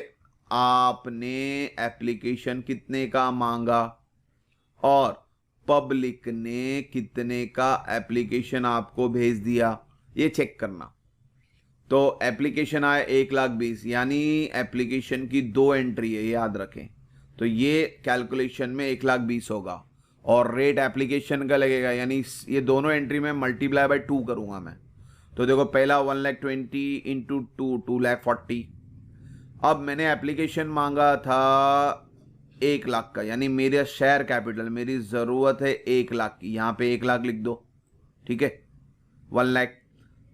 आपने एप्लीकेशन कितने का मांगा और पब्लिक ने कितने का एप्लीकेशन आपको भेज दिया, ये चेक करना। तो एप्लीकेशन आया 1,20,000, यानी एप्लीकेशन की 2 एंट्री है, याद रखें। तो ये कैलकुलेशन में 1,20,000 होगा और रेट एप्लीकेशन का लगेगा, यानी ये दोनों एंट्री में मल्टीप्लाई बाय 2 करूंगा मैं। तो देखो पहला 1,20,000 इंटू 2, 2,40,000। अब मैंने एप्लीकेशन मांगा था 1,00,000 का, यानी मेरा शेयर कैपिटल, मेरी ज़रूरत है 1,00,000 की, यहाँ पे 1,00,000 लिख दो, ठीक है, 1,00,000।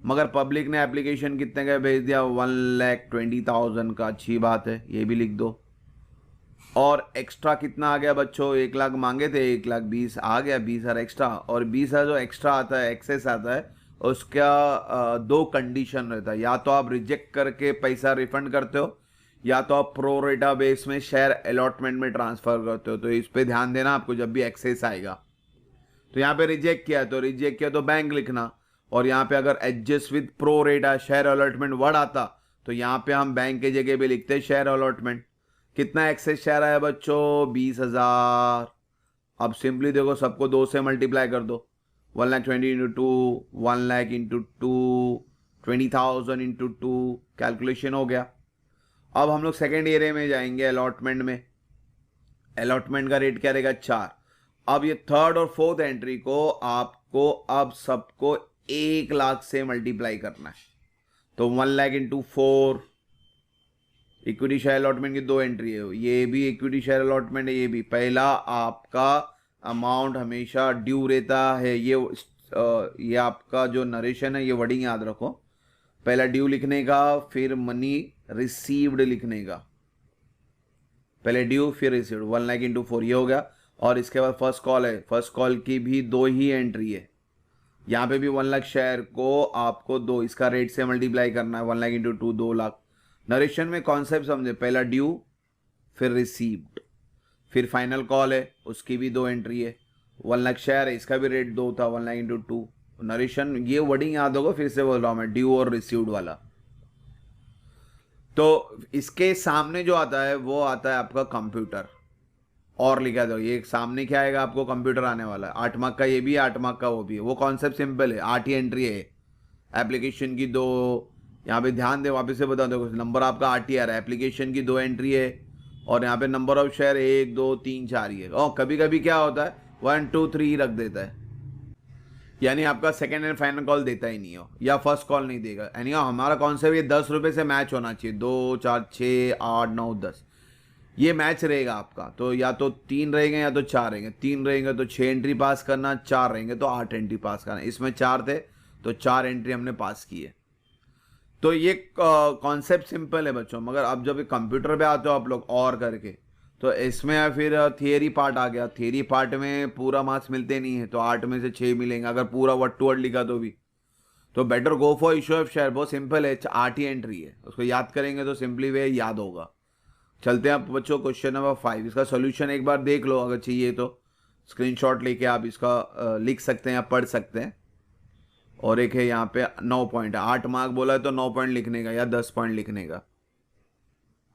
मगर पब्लिक ने एप्लीकेशन कितने का भेज दिया, 1,20,000 का, अच्छी बात है, ये भी लिख दो। और एक्स्ट्रा कितना आ गया बच्चों, 1,00,000 मांगे थे, 1,20,000 आ गया, 20,000 एक्स्ट्रा। और 20,000 जो एक्स्ट्रा आता है, एक्सेस आता है, उसका 2 कंडीशन रहता है, या तो आप रिजेक्ट करके पैसा रिफंड करते हो या तो आप प्रो रेटा बेस में शेयर अलॉटमेंट में ट्रांसफर करते हो। तो इस पे ध्यान देना आपको जब भी एक्सेस आएगा। तो यहाँ पे रिजेक्ट किया तो रिजेक्ट किया तो बैंक लिखना, और यहाँ पे अगर एडजस्ट विद प्रो रेटा शेयर अलॉटमेंट वर्ड आता तो यहाँ पे हम बैंक के जगह पे लिखते शेयर अलॉटमेंट। कितना एक्सेस शेयर आया बच्चों, 20,000। अब सिंपली देखो सबको 2 से मल्टीप्लाई कर दो, 1,20,000 इंटू 2, 1,00,000 इंटू 2, 20,000 इंटू 2, कैलकुलेशन हो गया। अब हम लोग सेकेंड एरिया में जाएंगे, अलॉटमेंट में। अलॉटमेंट का रेट क्या रहेगा, 4। अब ये थर्ड और फोर्थ एंट्री को आपको अब सबको 1,00,000 से मल्टीप्लाई करना है। तो 1,00,000 इंटू 4, इक्विटी शेयर अलॉटमेंट की 2 एंट्री है, ये भी इक्विटी शेयर अलॉटमेंट है, ये भी। पहला आपका अमाउंट हमेशा ड्यू रहता है, ये आपका जो नरेशन है, ये वर्डिंग याद रखो। पहला ड्यू लिखने का, फिर मनी रिसीव्ड लिखने का, पहले ड्यू फिर रिसीव्ड, 1,00,000 इंटू 4, ये हो गया। और इसके बाद फर्स्ट कॉल है, फर्स्ट कॉल की भी 2 ही एंट्री है, यहाँ पे भी 1,00,000 शेयर को आपको 2 इसका रेट से मल्टीप्लाई करना है, 1,00,000 इंटू 2, 2,00,000। नरेशन में कॉन्सेप्ट समझे, पहला ड्यू फिर रिसीव्ड, फिर फाइनल कॉल है, उसकी भी 2 एंट्री है, 1,00,000 शेयर है, इसका भी रेट 2 था, 1,00,000 इंटू 2। नरेशन, ये वर्डिंग याद होगा, फिर से बोल रहा हूँ मैं, ड्यू और रिसीव्ड वाला। तो इसके सामने जो आता है वो आता है आपका कंप्यूटर, और लिखा दो, ये सामने क्या आएगा आपको, कंप्यूटर आने वाला है। 8 मार्क का ये भी है, 8 मार्क का वो भी है। वो कॉन्सेप्ट सिंपल है, 8 ही एंट्री है एप्लीकेशन की 2। यहाँ पे ध्यान दे, वापस से बता दो, नंबर आपका 8 ही आ रहा है, एप्लीकेशन की 2 एंट्री है, और यहाँ पे नंबर ऑफ शेयर 1, 2, 3, 4 ही है। और कभी कभी क्या होता है 1, 2, 3 रख देता है, यानी आपका सेकेंड एंड फाइनल कॉल देता ही नहीं हो, या फर्स्ट कॉल नहीं देगा। यानी हमारा कॉन्सेप्ट ये 10 रुपये से मैच होना चाहिए, 2, 4, 6, 8, 9, 10, ये मैच रहेगा आपका। तो या तो 3 रहेंगे या तो 4 रहेंगे, 3 रहेंगे तो 6 एंट्री पास करना, 4 रहेंगे तो 8 एंट्री पास करना। इसमें 4 थे तो 4 एंट्री हमने पास की है। तो ये कॉन्सेप्ट सिंपल है बच्चों, मगर अब जब कंप्यूटर पे आते हो आप लोग और करके, तो इसमें फिर थियरी पार्ट आ गया। थियरी पार्ट में पूरा मार्क्स मिलते नहीं है, तो 8 में से 6 मिलेंगे अगर पूरा वर्ड टू वर्ड लिखा तो भी। तो better go for issue of share, बहुत सिंपल है, 8 ही एंट्री है, उसको याद करेंगे तो सिंपली वे याद होगा। चलते हैं आप बच्चों क्वेश्चन नंबर 5। इसका सोल्यूशन एक बार देख लो, अगर चाहिए तो स्क्रीनशॉट लेके आप इसका लिख सकते हैं या पढ़ सकते हैं। और एक है यहाँ पे 9 पॉइंट, 8 मार्क बोला है तो 9 पॉइंट लिखने का या 10 पॉइंट लिखने का।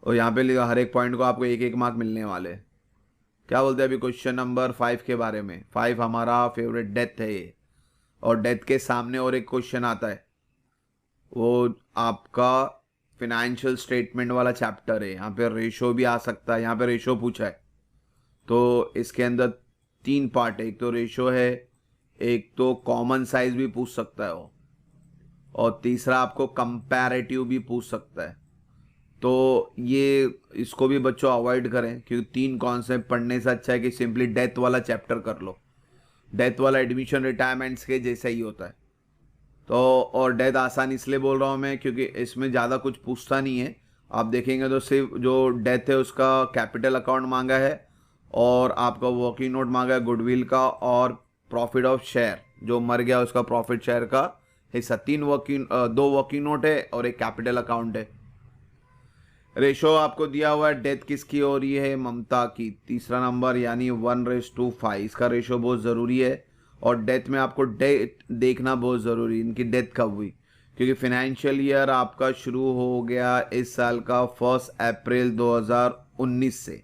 और यहाँ पे हर एक पॉइंट को आपको 1-1 मार्क मिलने वाले। क्या बोलते हैं अभी क्वेश्चन नंबर 5 के बारे में। 5 हमारा फेवरेट डेथ है ये, और डेथ के सामने और एक क्वेश्चन आता है, वो आपका फिनेंशियल स्टेटमेंट वाला चैप्टर है। यहाँ पे रेशो भी आ सकता है, यहाँ पे रेशो पूछा है। तो इसके अंदर 3 पार्ट है, एक तो रेशो है, एक तो कॉमन साइज भी पूछ सकता है वो, और तीसरा आपको कंपैरेटिव भी पूछ सकता है। तो ये इसको भी बच्चों अवॉइड करें, क्योंकि 3 कॉन्सेप्ट पढ़ने से अच्छा है कि सिंपली डेथ वाला चैप्टर कर लो। डेथ वाला एडमिशन रिटायरमेंट्स के जैसा ही होता है। तो और डेथ आसान इसलिए बोल रहा हूँ मैं क्योंकि इसमें ज़्यादा कुछ पूछता नहीं है। आप देखेंगे तो सिर्फ जो डेथ है उसका कैपिटल अकाउंट मांगा है और आपका वर्किंग नोट मांगा है गुडविल का, और प्रॉफिट ऑफ शेयर जो मर गया उसका प्रॉफिट शेयर का हिस्सा। दो वर्किंग नोट है और एक कैपिटल अकाउंट है। रेशो आपको दिया हुआ है, डेथ किसकी हो रही है, ममता की, तीसरा नंबर यानी 1:5। इसका रेशो बहुत ज़रूरी है। और डेथ में आपको डेट देखना बहुत ज़रूरी है, इनकी डेथ कब हुई, क्योंकि फिनेंशियल ईयर आपका शुरू हो गया इस साल का 1 अप्रैल 2019 से।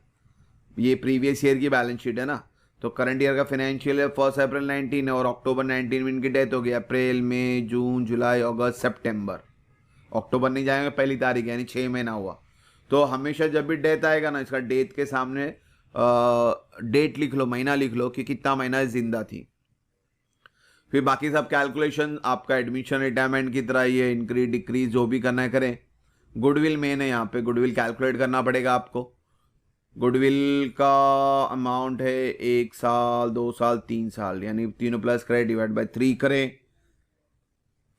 ये प्रीवियस ईयर की बैलेंस शीट है ना, तो करंट ईयर का फाइनेंशियल ईयर 1 अप्रैल 19 है और अक्टूबर 19 में इनकी डेथ हो गई। अप्रैल मई जून जुलाई अगस्त सितंबर, अक्टूबर नहीं जाएंगे, पहली तारीख यानी 6 महीना हुआ। तो हमेशा जब भी डेथ आएगा ना, इसका डेथ के सामने डेट लिख लो, महीना लिख लो कि कितना महीना जिंदा थी। फिर बाकी सब कैलकुलेशन आपका एडमिशन रिटायरमेंट की तरह ही है, इंक्रीज डिक्रीज जो भी करना है करें। गुडविल मेन है, यहाँ पे गुडविल कैलकुलेट करना पड़ेगा आपको। गुडविल का अमाउंट है 1 साल 2 साल 3 साल, यानी तीनों प्लस करें डिवाइड बाय 3 करें।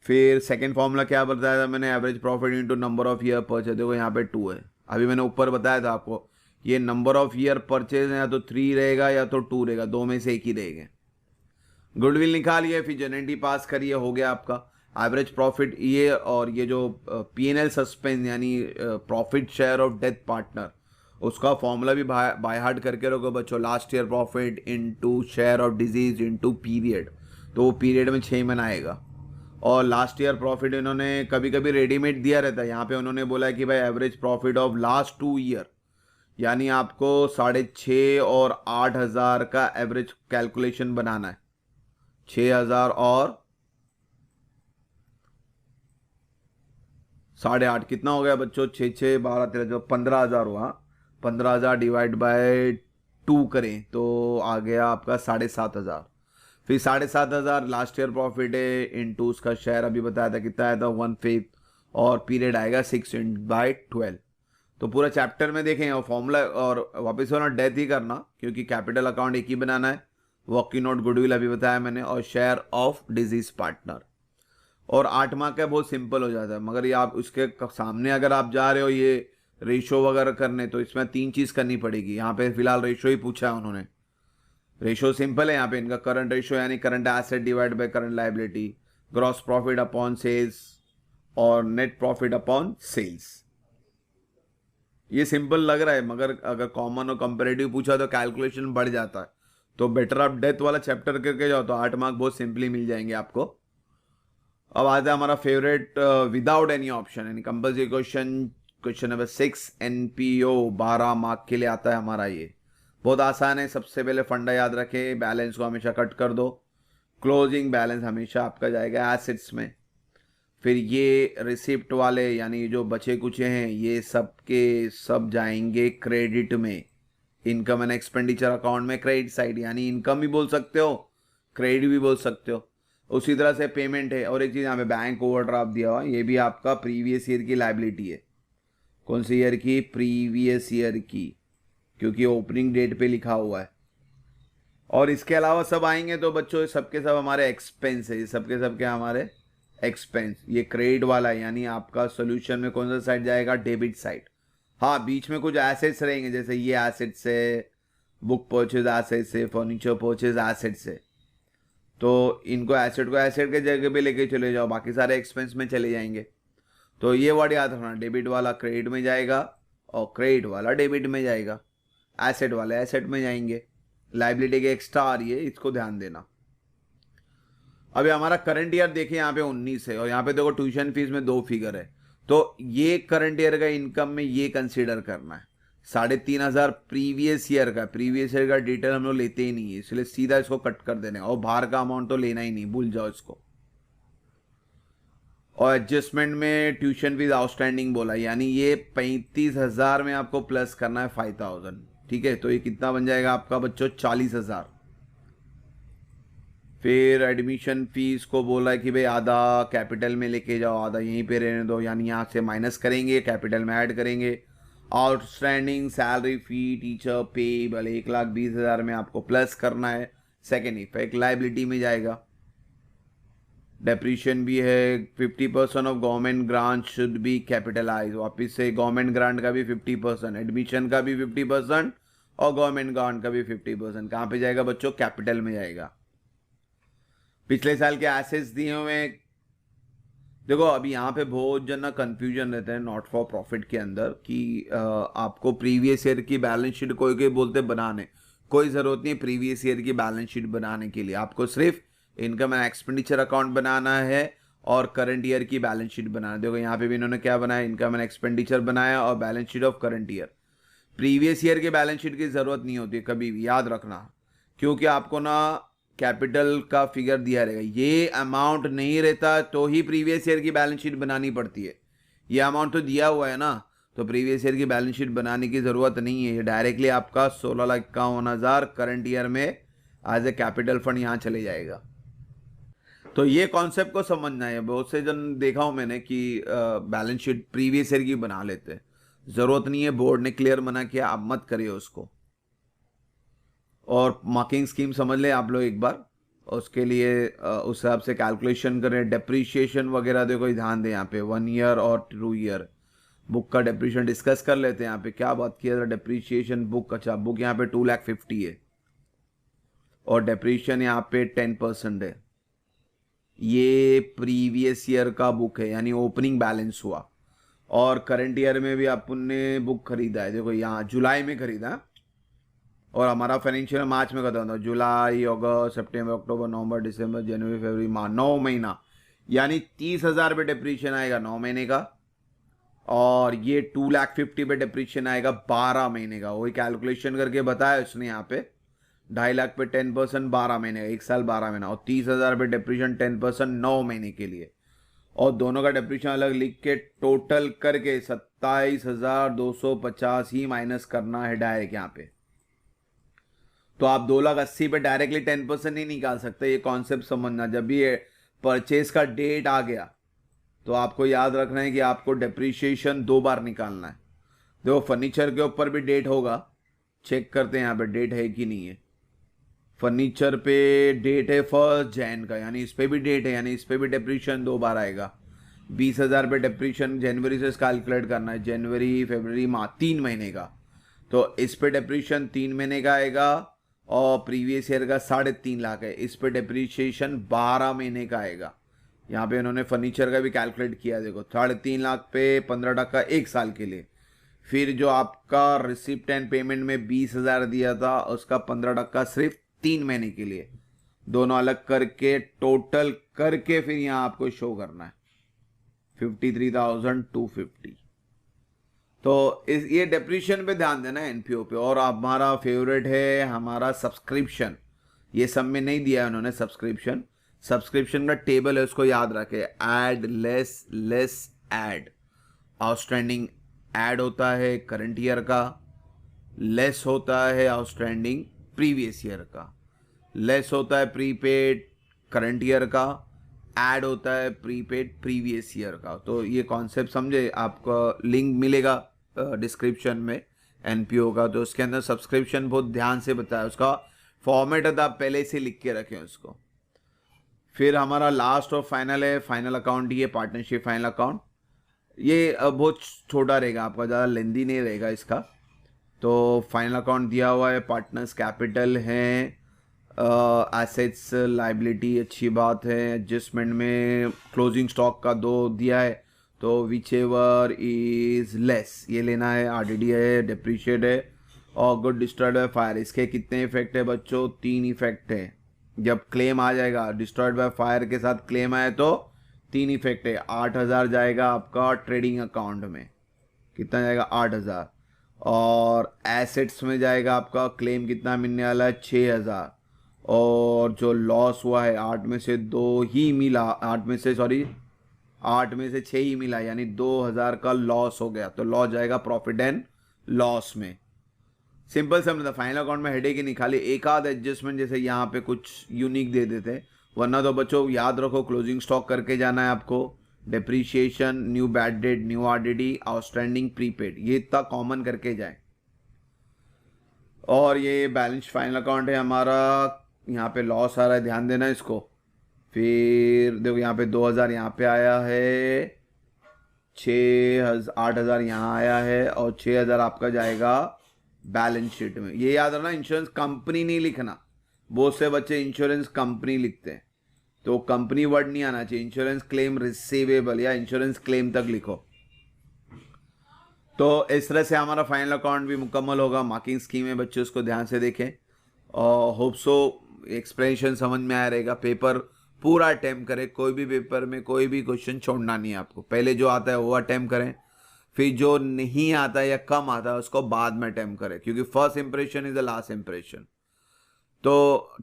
फिर सेकेंड फॉर्मूला क्या बताया था मैंने, average profit into number of year purchase. देखो यहाँ पे 2 है, अभी मैंने ऊपर बताया था आपको ये नंबर ऑफ ईयर परचेज या तो 3 रहेगा या तो 2 रहेगा, दो में से एक ही रहेगा। गुडविल निकालिए, फिर जेनेटी पास करिए, हो गया आपका एवरेज प्रॉफिट ये। और ये जो P&L सस्पेंस यानी profit share of death partner, उसका फॉर्मूला भी बाय हार्ट करके रखो बच्चों। Last year profit into share of disease into period, तो वो पीरियड में 6 महीना आएगा। और लास्ट ईयर प्रॉफिट इन्होंने कभी कभी रेडीमेड दिया रहता है, यहाँ पे उन्होंने बोला कि भाई average profit of last 2 year, यानी आपको 6.5 और 8,000 का एवरेज कैलकुलेशन बनाना है। 6,000 और 8.5 कितना हो गया बच्चों, 6 6 12 13 जो 15,000 हुआ। 15,000 डिवाइड बाय 2 करें तो आ गया आपका 7,500। फिर 7,500 लास्ट ईयर प्रॉफिट है इनटू उसका शेयर अभी बताया था कितना आया था 1/5, और पीरियड आएगा 6/12। तो पूरा चैप्टर में देखें और फॉर्मूला, और वापस होना डेथ ही करना क्योंकि कैपिटल अकाउंट एक ही बनाना है। वर्किंग नोट गुडविल अभी बताया मैंने, और शेयर ऑफ डिजीज पार्टनर। और 8 मार्क का बहुत सिंपल हो जाता है, मगर ये आप उसके सामने अगर आप जा रहे हो ये रेशो वगैरह करने, तो इसमें 3 चीज़ करनी पड़ेगी। यहाँ पे फिलहाल रेशो ही पूछा है उन्होंने। रेशो सिंपल है यहाँ पे इनका, करंट रेशो यानी current asset divide by current liability, gross profit upon sales और नेट प्रॉफिट अपॉन सेल्स। ये सिंपल लग रहा है, मगर अगर कॉमन और कंपेरेटिव पूछा तो कैलकुलेशन बढ़ जाता है। तो बेटर आप डेथ वाला चैप्टर करके जाओ तो 8 मार्क बहुत सिंपली मिल जाएंगे आपको। अब आता है हमारा फेवरेट विदाउट एनी ऑप्शन यानी compulsory question, question number 6 NPO 12 mark के लिए आता है हमारा। ये बहुत आसान है। सबसे पहले फंडा याद रखें, बैलेंस को हमेशा कट कर दो, क्लोजिंग बैलेंस हमेशा आपका जाएगा एसेट्स में। फिर ये रिसिप्ट वाले यानी जो बचे कुचे हैं ये सब के सब जाएंगे क्रेडिट में, इनकम एंड एक्सपेंडिचर अकाउंट में क्रेडिट साइड, यानी इनकम भी बोल सकते हो क्रेडिट भी बोल सकते हो। उसी तरह से पेमेंट है। और एक चीज़ यहाँ पे बैंक ओवरड्राफ्ट दिया हुआ, ये भी आपका प्रीवियस ईयर की लायबिलिटी है। कौन सी ईयर की, प्रीवियस ईयर की, क्योंकि ओपनिंग डेट पे लिखा हुआ है। और इसके अलावा सब आएंगे तो बच्चों सबके सब हमारे एक्सपेंस है, सबके सब क्या हमारे एक्सपेंस। ये क्रेडिट वाला है, यानी आपका सोल्यूशन में कौन सा साइड जाएगा, डेबिट साइड। हाँ बीच में कुछ एसेट्स रहेंगे, जैसे ये एसेट्स है, बुक परचेज एसेट्स है, फर्नीचर परचेज एसेट्स है, तो इनको एसेट को एसेट के जगह पे लेके चले जाओ, बाकी सारे एक्सपेंस में चले जाएंगे। तो ये वर्ड याद रखना, डेबिट वाला क्रेडिट में जाएगा और क्रेडिट वाला डेबिट में जाएगा, एसेट वाले एसेट में जाएंगे। लाइबिलिटी के एक्स्ट्रा आ रही है, इसको ध्यान देना। अभी हमारा करंट ईयर देखिए यहाँ पे 19 है और यहाँ पे देखो ट्यूशन फीस में 2 फिगर है, तो ये करंट ईयर का इनकम में ये कंसीडर करना है। 3,500 प्रीवियस ईयर का डिटेल हम लोग लेते ही नहीं है, इसलिए सीधा इसको कट कर देने, और बाहर का अमाउंट तो लेना ही नहीं, भूल जाओ इसको। और एडजस्टमेंट में ट्यूशन फीस आउटस्टैंडिंग बोला, यानी ये 35,000 में आपको प्लस करना है 5,000, ठीक है। तो ये कितना बन जाएगा आपका बच्चों, 40,000। फिर एडमिशन फीस को बोला है कि भाई आधा कैपिटल में लेके जाओ, आधा यहीं पे रहने दो, यानी यहाँ से माइनस करेंगे कैपिटल में ऐड करेंगे। आउटस्टैंडिंग सैलरी फी टीचर पे भले 1,20,000 में आपको प्लस करना है, सेकेंड इफेक्ट लाइबिलिटी में जाएगा, डेप्रीशिएशन भी है। 50% of government grant should be capitalise, वापिस से गवर्नमेंट ग्रांट का भी 50%, एडमिशन का भी 50% और गवर्नमेंट ग्रांट का भी 50%। कहाँ पे जाएगा बच्चों? कैपिटल में जाएगा। पिछले साल के एसेट्स दिए हुए, देखो अभी यहाँ पे बहुत जन ना कंफ्यूजन रहता है नॉट फॉर प्रॉफिट के अंदर कि आपको प्रीवियस ईयर की बैलेंस शीट कोई कोई बोलते बनाने, कोई ज़रूरत नहीं प्रीवियस ईयर की बैलेंस शीट बनाने के लिए। आपको सिर्फ इनकम एंड एक्सपेंडिचर अकाउंट बनाना है और करंट ईयर की बैलेंस शीट बनाना। देखो यहाँ पे भी इन्होंने क्या बनाया, इनकम एंड एक्सपेंडिचर बनाया और balance sheet of current year. Previous year की बैलेंस शीट की ज़रूरत नहीं होती कभी भी, याद रखना, क्योंकि आपको ना कैपिटल का फिगर दिया रहेगा, ये अमाउंट नहीं रहता तो ही प्रीवियस ईयर की बैलेंस शीट बनानी पड़ती है। ये अमाउंट तो दिया हुआ है ना, तो प्रीवियस ईयर की बैलेंस शीट बनाने की ज़रूरत नहीं है। ये डायरेक्टली आपका 16,51,000 करंट ईयर में एज ए कैपिटल फंड यहाँ चले जाएगा। तो ये कॉन्सेप्ट को समझना है। बहुत से जन देखा हूँ मैंने कि बैलेंस शीट प्रीवियस ईयर की बना लेते हैं, ज़रूरत नहीं है, बोर्ड ने क्लियर मना किया, आप मत करिए उसको। और मार्किंग स्कीम समझ लें आप लोग एक बार, उसके लिए उस हिसाब से कैलकुलेशन करें। डेप्रीशिएशन वगैरह देखो ध्यान दें यहाँ पे 1 ईयर और 2 ईयर। बुक का डेप्रीशिएशन डिस्कस कर लेते हैं यहाँ पे, क्या बात किया था डेप्रीशिएशन बुक। अच्छा बुक यहाँ पे 2,50,000 है और डेप्रीशिएशन यहाँ पे 10% है। ये प्रीवियस ईयर का बुक है यानी ओपनिंग बैलेंस हुआ। और करंट ईयर में भी अपन ने बुक खरीदा है, देखो यहाँ जुलाई में खरीदा और हमारा फाइनेंशियल मार्च में खत्म था। जुलाई, अगस्त, सितंबर, अक्टूबर, नवंबर, दिसंबर, जनवरी, फरवरी, मार्च, 9 महीना, यानी 30,000 पे डिप्रीशिएशन आएगा 9 महीने का। और ये 2,50,000 पे डिप्रीशिएशन आएगा 12 महीने का। वही कैलकुलेशन करके बताया उसने यहाँ पे, 2,50,000 पे 10% 12 महीने का, 1 साल 12 महीना। और 30,000 पे डिप्रीशिएशन 10% 9 महीने के लिए। और दोनों का डिप्रीशिएशन अलग लिख के टोटल करके 27,250 ही माइनस करना है डायरेक्ट यहाँ पे। तो आप 2,80,000 पे डायरेक्टली 10% नहीं निकाल सकते, ये कॉन्सेप्ट समझना। जब भी ये परचेज का डेट आ गया तो आपको याद रखना है कि आपको डेप्रीशिएशन 2 बार निकालना है। देखो फर्नीचर के ऊपर भी डेट होगा, चेक करते हैं यहाँ पे डेट है कि नहीं है। फर्नीचर पे डेट है 1 जनवरी का, यानी इस पे भी डेट है, यानी इस पे भी डेप्रीशिएशन 2 बार आएगा। 20,000 पे डेप्रीशिएशन जनवरी से कैलकुलेट करना है, जनवरी, फरवरी, मार्च, 3 महीने का। तो इस पे डेप्रीशिएशन 3 महीने का आएगा और प्रीवियस ईयर का 3.5 लाख है, इस पे डेप्रीशिएशन 12 महीने का आएगा। यहाँ पे उन्होंने फर्नीचर का भी कैलकुलेट किया, देखो 3.5 लाख पे 15% 1 साल के लिए। फिर जो आपका रिसिप्ट एंड पेमेंट में 20,000 दिया था उसका 15% सिर्फ 3 महीने के लिए। दोनों अलग करके टोटल करके फिर यहाँ आपको शो करना है 53,250। तो ये डेप्रीशिएशन पे ध्यान देना है एनपीओ पे। और हमारा फेवरेट है हमारा सब्सक्रिप्शन, ये सब में नहीं दिया है उन्होंने सब्सक्रिप्शन। सब्सक्रिप्शन का टेबल है, उसको याद रखे, add less less add. Outstanding add होता है करंट ईयर का, लेस होता है आउटस्टैंडिंग प्रीवियस ईयर का, लेस होता है प्रीपेड करंट ईयर का, ऐड होता है प्रीपेड प्रीवियस ईयर का। तो ये कॉन्सेप्ट समझे, आपको लिंक मिलेगा डिस्क्रिप्शन में एनपीओ का, तो उसके अंदर सब्सक्रिप्शन बहुत ध्यान से बताया, उसका फॉर्मेट है, आप पहले से लिख के रखें उसको। फिर हमारा लास्ट और फाइनल है फाइनल अकाउंट, ये पार्टनरशिप फाइनल अकाउंट। ये बहुत छोटा रहेगा, आपका ज़्यादा लेंदी नहीं रहेगा इसका। तो फाइनल अकाउंट दिया हुआ है, पार्टनर्स कैपिटल हैं, एसेट्स लाइबिलिटी, अच्छी बात है। एडजस्टमेंट में क्लोजिंग स्टॉक का 2 दिया है, तो विच एवर इज लेस ये लेना है। आरडीडी है, डेप्रीशिएट है और गुड डिस्ट्रॉयड बाय फायर। इसके कितने इफेक्ट है बच्चों? 3 इफेक्ट है। जब क्लेम आ जाएगा डिस्ट्रॉयड बाय फायर के साथ क्लेम आए तो 3 इफेक्ट है। 8,000 जाएगा आपका ट्रेडिंग अकाउंट में, कितना जाएगा? 8,000। और एसेट्स में जाएगा आपका क्लेम कितना मिलने वाला है? 6,000। और जो लॉस हुआ है 8 में से 2 ही मिला, 8 में से 6 ही मिला, यानी 2,000 का लॉस हो गया। तो लॉस जाएगा प्रॉफिट एंड लॉस में। सिंपल समझ था, फाइनल अकाउंट में हेडेक ही नहीं, खाली एक आध एडजस्टमेंट जैसे यहाँ पे कुछ यूनिक दे देते हैं, वरना तो बच्चों याद रखो क्लोजिंग स्टॉक करके जाना है आपको, depreciation, new bad debt, new RDD, outstanding prepaid, ये इतना कॉमन करके जाए। और ये बैलेंस फाइनल अकाउंट है हमारा यहाँ पे लॉस आ रहा है, ध्यान देना इसको। फिर देखो यहाँ पे 2000 यहाँ पे आया है, 8,000 यहाँ आया है, और 6,000 आपका जाएगा बैलेंस शीट में। ये याद रखना, इंश्योरेंस कंपनी नहीं लिखना। बहुत से बच्चे इंश्योरेंस कंपनी लिखते हैं, तो कंपनी वर्ड नहीं आना चाहिए। इंश्योरेंस क्लेम रिसीवेबल या इंश्योरेंस क्लेम तक लिखो। तो इस तरह से हमारा फाइनल अकाउंट भी मुकम्मल होगा। मार्किंग स्कीम है बच्चे, उसको ध्यान से देखें और होप सो एक्सप्लेनेशन समझ में आया रहेगा। पेपर पूरा अटेम्प्ट करें, कोई भी पेपर में कोई भी क्वेश्चन छोड़ना नहीं है आपको। पहले जो आता है वो अटेम्प्ट करें, फिर जो नहीं आता या कम आता है उसको बाद में अटेम्प्ट करें, क्योंकि first impression is the last impression. तो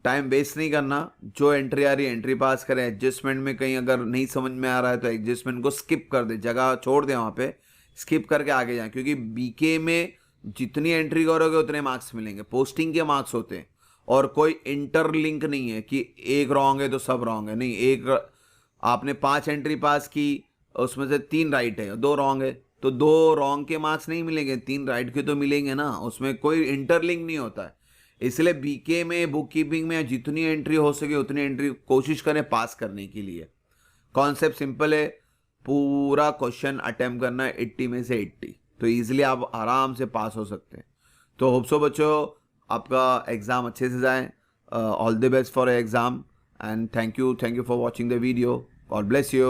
टाइम वेस्ट नहीं करना, जो एंट्री आ रही है एंट्री पास करें। एडजस्टमेंट में कहीं अगर नहीं समझ में आ रहा है तो एडजस्टमेंट को स्किप कर दे, जगह छोड़ दे, वहाँ पे स्किप करके आगे जाएं, क्योंकि बीके में जितनी एंट्री करोगे उतने मार्क्स मिलेंगे। पोस्टिंग के मार्क्स होते हैं और कोई इंटरलिंक नहीं है कि एक रॉन्ग है तो सब रॉन्ग है, नहीं। एक आपने 5 एंट्री पास की, उसमें से 3 राइट है, 2 रॉन्ग है, तो 2 रॉन्ग के मार्क्स नहीं मिलेंगे, 3 राइट के तो मिलेंगे ना। उसमें कोई इंटरलिंक नहीं होता है। इसलिए बीके में, बुक कीपिंग में जितनी एंट्री हो सके उतनी एंट्री कोशिश करें पास करने के लिए। कॉन्सेप्ट सिंपल है, पूरा क्वेश्चन अटेम्प्ट करना है 80 में से 80, तो इजीली आप आराम से पास हो सकते हैं। तो होप सो बच्चों आपका एग्ज़ाम अच्छे से जाए। All the best for exam and thank you for watching the video. God bless you.